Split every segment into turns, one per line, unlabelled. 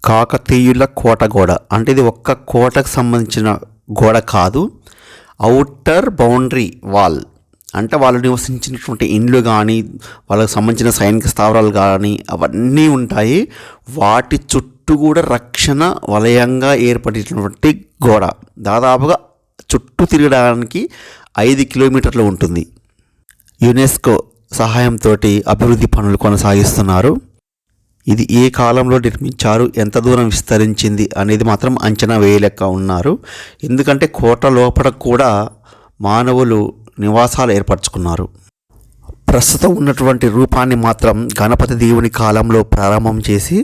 కాకతీయుల కోట గోడ అంటే ఇది ఒక్క కోటకు సంబంధించిన గోడ కాదు. ఔటర్ బౌండరీ వాల్ అంటే వాళ్ళు నివసించినటువంటి ఇండ్లు కానీ వాళ్ళకి సంబంధించిన సైనిక స్థావరాలు కానీ అవన్నీ ఉంటాయి. వాటి చుట్టూ కూడా రక్షణ వలయంగా ఏర్పడినటువంటి గోడ. దాదాపుగా చుట్టూ తిరగడానికి 5 కిలోమీటర్లు ఉంటుంది. యునెస్కో సహాయంతో అభివృద్ధి పనులు కొనసాగిస్తున్నారు. ఇది ఏ కాలంలో నిర్మించారు, ఎంత దూరం విస్తరించింది అనేది మాత్రం అంచనా వేయలేక ఉన్నారు. ఎందుకంటే కోట లోపల కూడా మానవులు నివాసాలు ఏర్పరచుకున్నారు. ప్రస్తుతం ఉన్నటువంటి రూపాన్ని మాత్రం గణపతి దేవుని కాలంలో ప్రారంభం చేసి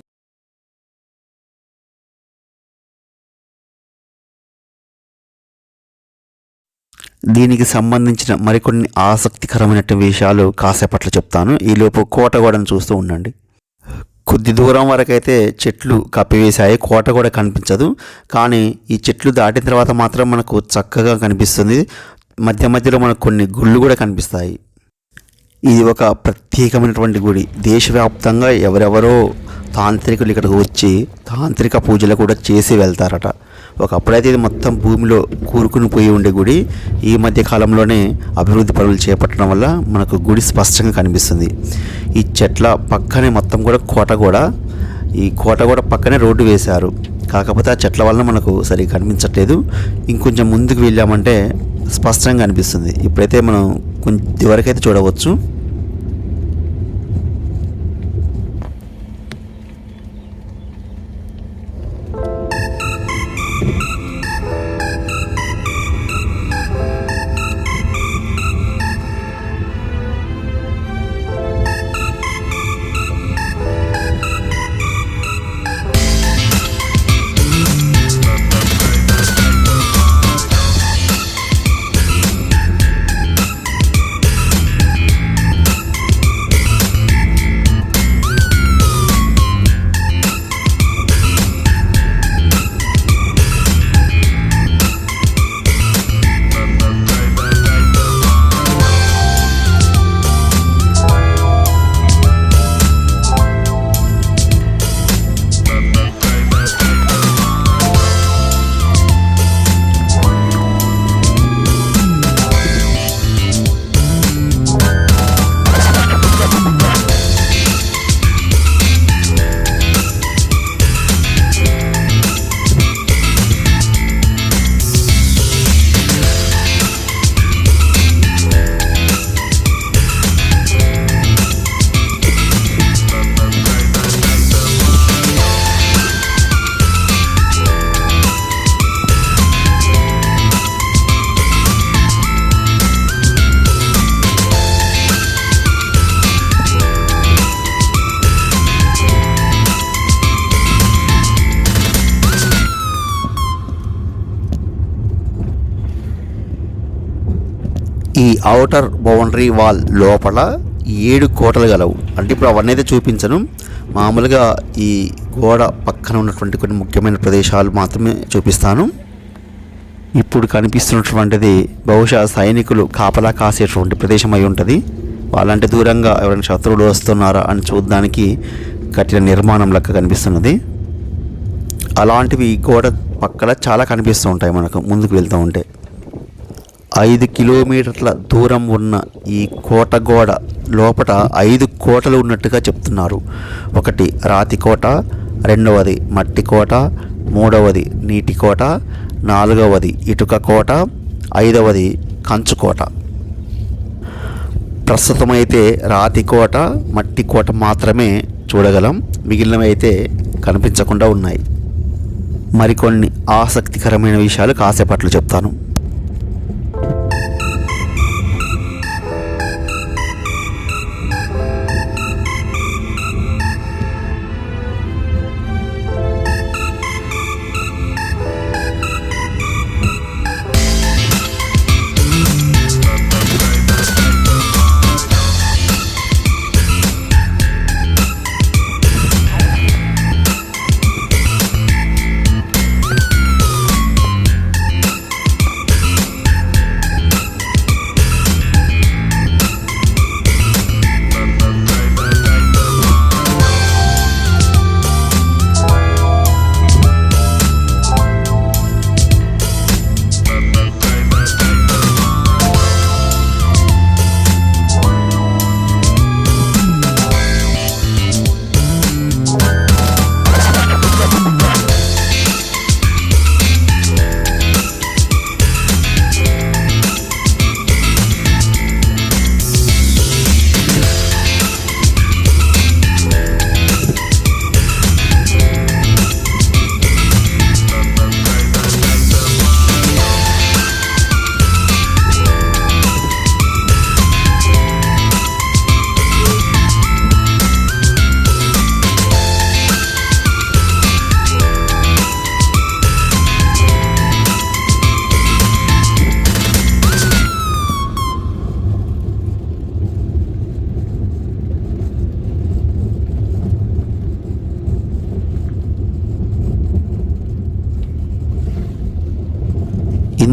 దీనికి సంబంధించిన మరికొన్ని ఆసక్తికరమైన విషయాలు కాసేపట్లో చెప్తాను. ఈలోపు కోట గోడను చూస్తూ ఉండండి. కొద్ది దూరం వరకు అయితే చెట్లు కప్పివేశాయి, కోట కూడా కనిపించదు. కానీ ఈ చెట్లు దాటిన తర్వాత మాత్రం మనకు చక్కగా కనిపిస్తుంది. మధ్య మధ్యలో మనకు కొన్ని గుళ్ళు కూడా కనిపిస్తాయి. ఇది ఒక ప్రత్యేకమైనటువంటి గుడి. దేశవ్యాప్తంగా ఎవరెవరో తాంత్రికులు ఇక్కడికి వచ్చి తాంత్రిక పూజలు కూడా చేసి వెళ్తారట. ఒకప్పుడైతే ఇది మొత్తం భూమిలో కూరుకుని పోయి ఉండే గుడి. ఈ మధ్య కాలంలోనే అభివృద్ధి పనులు చేపట్టడం వల్ల మనకు గుడి స్పష్టంగా కనిపిస్తుంది. ఈ చెట్ల పక్కనే మొత్తం కూడా కోట కూడా, ఈ కోట కూడా పక్కనే రోడ్డు వేశారు. కాకపోతే ఆ చెట్ల వల్ల మనకు సరిగ్గా కనిపించట్లేదు. ఇంకొంచెం ముందుకు వెళ్ళామంటే స్పష్టంగా కనిపిస్తుంది. ఇప్పుడైతే మనం కొంచెం వరకైతే చూడవచ్చు. ఈ ఔటర్ బౌండరీ వాల్ లోపల 7 కోటలు గలవు. అంటే ఇప్పుడు అవన్నీ అయితే చూపించను. మామూలుగా ఈ గోడ పక్కన ఉన్నటువంటి కొన్ని ముఖ్యమైన ప్రదేశాలు మాత్రమే చూపిస్తాను. ఇప్పుడు కనిపిస్తున్నటువంటిది బహుశా సైనికులు కాపలా కాసేటువంటి ప్రదేశం అయి ఉంటుంది. వాళ్ళంటే దూరంగా ఎవరైనా శత్రువులు వస్తున్నారా అని చూడడానికి కట్టిన నిర్మాణం లెక్క కనిపిస్తున్నది. అలాంటివి ఈ గోడ పక్కన చాలా కనిపిస్తూ ఉంటాయి మనకు ముందుకు వెళ్తూ ఉంటే. 5 కిలోమీటర్ల దూరం ఉన్న ఈ కోట గోడ లోపల 5 కోటలు ఉన్నట్టుగా చెప్తున్నారు. ఒకటి రాతి కోట, రెండవది మట్టి కోట, మూడవది నీటి కోట, నాలుగవది ఇటుక కోట, 5వది కంచు కోట. ప్రస్తుతమైతే రాతి కోట, మట్టి కోట మాత్రమే చూడగలం. మిగిలినవి అయితే కనిపించకుండా ఉన్నాయి. మరికొన్ని ఆసక్తికరమైన విషయాలు కాసేపట్లో చెప్తాను.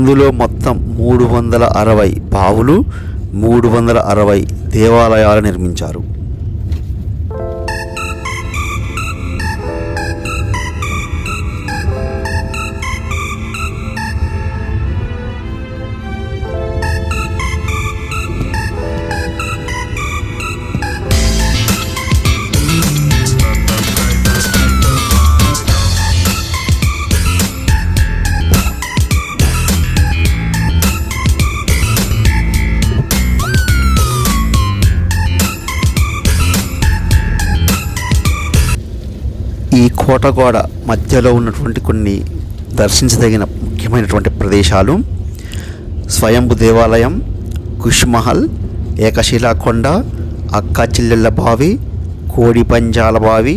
ఇందులో మొత్తం 360 బావులు, 360 దేవాలయాలు నిర్మించారు. ఈ కోటగోడ మధ్యలో ఉన్నటువంటి కొన్ని దర్శించదగిన ముఖ్యమైనటువంటి ప్రదేశాలు: స్వయంభు దేవాలయం, కుష్మహల్, ఏకశిలాకొండ, అక్క చెల్లెళ్ళ బావి, కోడి పంజాల బావి,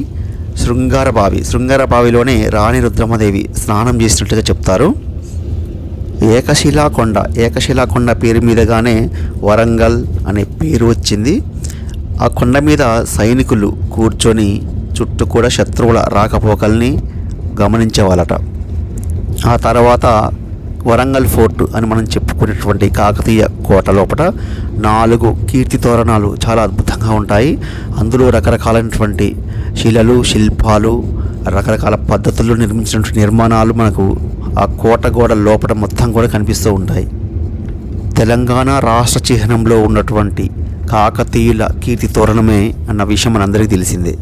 శృంగార బావి. శృంగార బావిలోనే రాణి రుద్రమదేవి స్నానం చేసినట్లుగా చెప్తారు. ఏకశిలాకొండ పేరు మీదగానే వరంగల్ అనే పేరు వచ్చింది. ఆ కొండ మీద సైనికులు కూర్చొని చుట్టూ కూడా శత్రువుల రాకపోకల్ని గమనించేవాళ్ళట. ఆ తర్వాత వరంగల్ ఫోర్ట్ అని మనం చెప్పుకునేటువంటి కాకతీయ కోట లోపల 4 కీర్తి తోరణాలు చాలా అద్భుతంగా ఉంటాయి. అందులో రకరకాలైనటువంటి శిలలు, శిల్పాలు, రకరకాల పద్ధతుల్లో నిర్మించినటువంటి నిర్మాణాలు మనకు ఆ కోట గోడ లోపల మొత్తం కూడా కనిపిస్తూ ఉంటాయి. తెలంగాణ రాష్ట్ర చిహ్నంలో ఉన్నటువంటి కాకతీయుల కీర్తి తోరణమే అన్న విషయం మనందరికీ తెలిసిందే.